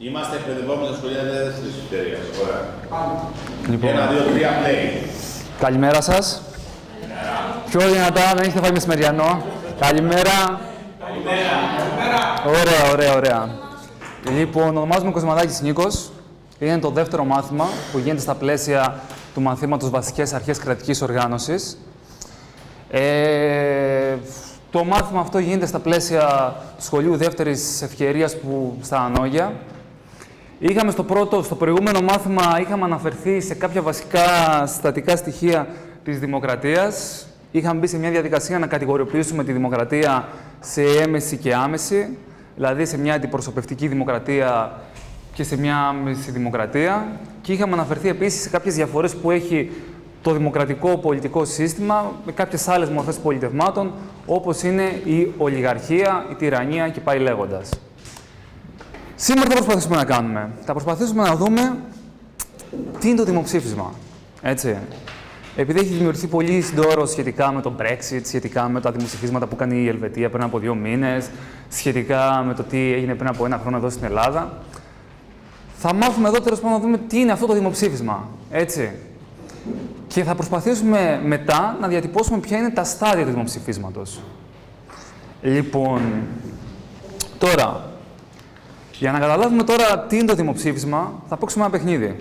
Είμαστε εκπαιδευόμενοι στα σχολεία δεύτερης εταιρείας. Ωραία. Λοιπόν. 1, 2, 3, play. Καλημέρα σας. Πιο δυνατά, δεν έχετε φάει μεσημεριανό. Καλημέρα. Ωραία, ωραία. Λοιπόν, ονομάζομαι Κοσμαδάκης Νίκος. Είναι το δεύτερο μάθημα που γίνεται στα πλαίσια του μαθήματος Βασικές Αρχές Κρατικής Οργάνωσης. Το μάθημα αυτό γίνεται στα πλαίσια του σχολείου δεύτερης ευκαιρίας στα Ανώγια. Στο προηγούμενο μάθημα είχαμε αναφερθεί σε κάποια βασικά συστατικά στοιχεία της δημοκρατίας. Είχαμε μπει σε μια διαδικασία να κατηγοριοποιήσουμε τη δημοκρατία σε έμεση και άμεση, δηλαδή σε μια αντιπροσωπευτική δημοκρατία και σε μια άμεση δημοκρατία. Και είχαμε αναφερθεί επίσης σε κάποιες διαφορές που έχει το δημοκρατικό πολιτικό σύστημα με κάποιες άλλες μορφές πολιτευμάτων, όπως είναι η ολιγαρχία, η τυραννία και πάει λέγοντας. Σήμερα θα προσπαθήσουμε να κάνουμε. Θα προσπαθήσουμε να δούμε τι είναι το δημοψήφισμα. Έτσι. Επειδή έχει δημιουργηθεί πολύ συντόρος σχετικά με το Brexit, σχετικά με τα δημοψηφίσματα που κάνει η Ελβετία πριν από 2 μήνες, σχετικά με το τι έγινε πριν από 1 χρόνο εδώ στην Ελλάδα, θα μάθουμε εδώ τέλος πάντων να δούμε τι είναι αυτό το δημοψήφισμα. Έτσι. Και θα προσπαθήσουμε μετά να διατυπώσουμε ποια είναι τα στάδια του δημοψηφίσματος. Λοιπόν, τώρα, για να καταλάβουμε τώρα τι είναι το δημοψήφισμα, θα παίξουμε ένα παιχνίδι.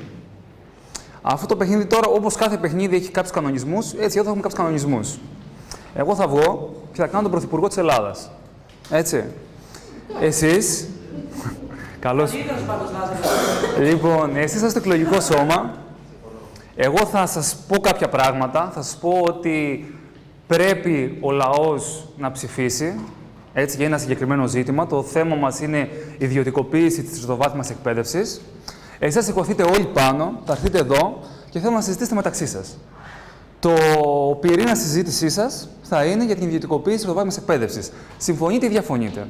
Αυτό το παιχνίδι τώρα, όπως κάθε παιχνίδι έχει κάποιους κανονισμούς, έτσι εδώ θα έχουμε κάποιους κανονισμούς. Εγώ θα βγω και θα κάνω τον Πρωθυπουργό της Ελλάδας. Έτσι. Εσείς... Καλώς. Λοιπόν, εσείς είστε στο εκλογικό σώμα. Εγώ θα σας πω κάποια πράγματα. Θα σας πω ότι πρέπει ο λαός να ψηφίσει. Έτσι, για ένα συγκεκριμένο ζήτημα. Το θέμα μας είναι η ιδιωτικοποίηση της τριτοβάθμιας εκπαίδευσης. Εσείς θα σηκωθείτε όλοι πάνω, θα έρθετε εδώ και θέλω να συζητήσετε μεταξύ σας. Το πυρήνα συζήτησή σας θα είναι για την ιδιωτικοποίηση της τριτοβάθμιας εκπαίδευσης. Συμφωνείτε ή διαφωνείτε.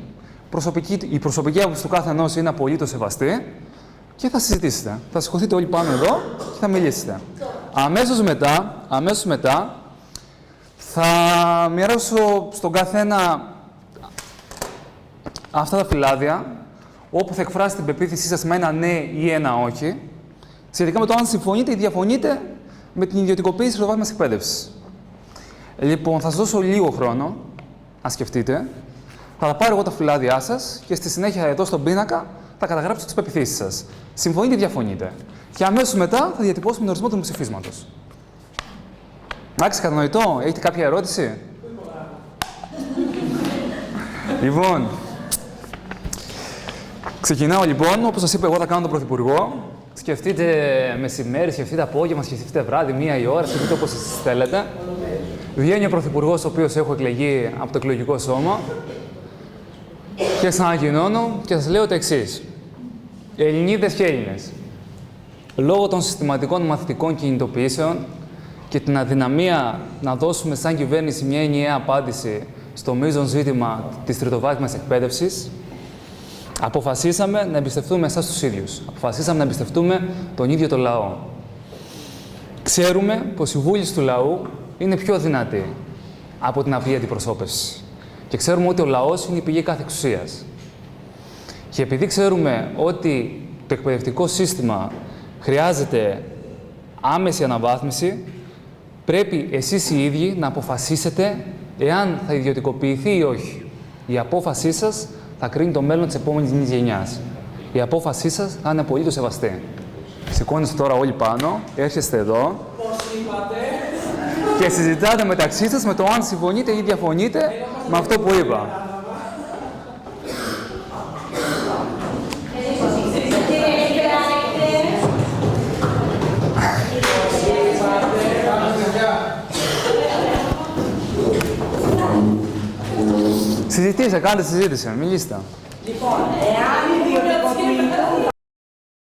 Η προσωπική άποψη του κάθε ενός είναι απολύτως σεβαστή και θα συζητήσετε. Θα σηκωθείτε όλοι πάνω εδώ και θα μιλήσετε. Αμέσως μετά θα μοιράσω στον καθένα αυτά τα φυλάδια, όπου θα εκφράσετε την πεποίθησή σας με ένα ναι ή ένα όχι, σχετικά με το αν συμφωνείτε ή διαφωνείτε με την ιδιωτικοποίηση της τριτοβάθμιας εκπαίδευσης. Λοιπόν, θα σας δώσω λίγο χρόνο να σκεφτείτε. Θα τα πάρω εγώ τα φυλάδια σας και στη συνέχεια εδώ στον πίνακα θα καταγράψω τις πεποιθήσεις σας. Συμφωνείτε ή διαφωνείτε. Και αμέσως μετά θα διατυπώσουμε τον ορισμό του δημοψηφίσματος. Εντάξει, κατανοητό. Έχετε κάποια ερώτηση? Λοιπόν, ξεκινάω λοιπόν. Όπως σας είπα, εγώ θα κάνω τον Πρωθυπουργό. Σκεφτείτε μεσημέρι, σκεφτείτε απόγευμα, σκεφτείτε βράδυ, 1 η ώρα, σκεφτείτε όπως εσείς θέλετε. Βγαίνει ο Πρωθυπουργός, ο οποίος έχω εκλεγεί από το εκλογικό σώμα. Και σας ανακοινώνω και σας λέω το εξής. Ελληνίδες και Έλληνες, λόγω των συστηματικών μαθητικών κινητοποιήσεων και την αδυναμία να δώσουμε σαν κυβέρνηση μια ενιαία απάντηση στο μείζον ζήτημα της τριτοβάθμιας εκπαίδευσης, αποφασίσαμε να εμπιστευτούμε εσάς τους ίδιους. Αποφασίσαμε να εμπιστευτούμε τον ίδιο το λαό. Ξέρουμε πως η βούληση του λαού είναι πιο δυνατή από την απλή αντιπροσώπευση. Και ξέρουμε ότι ο λαός είναι η πηγή κάθε εξουσίας. Και επειδή ξέρουμε ότι το εκπαιδευτικό σύστημα χρειάζεται άμεση αναβάθμιση, πρέπει εσείς οι ίδιοι να αποφασίσετε εάν θα ιδιωτικοποιηθεί ή όχι. Η απόφασή σας θα κρίνει το μέλλον της επόμενης γενιάς. Η απόφασή σας θα είναι απολύτως σεβαστή. Σηκώνεστε τώρα όλοι πάνω, έρχεστε εδώ και συζητάτε μεταξύ σας με το αν συμφωνείτε ή διαφωνείτε με αυτό που είπα. Συζητήστε, κάντε συζήτηση, μιλήστε. Λοιπόν, εάν η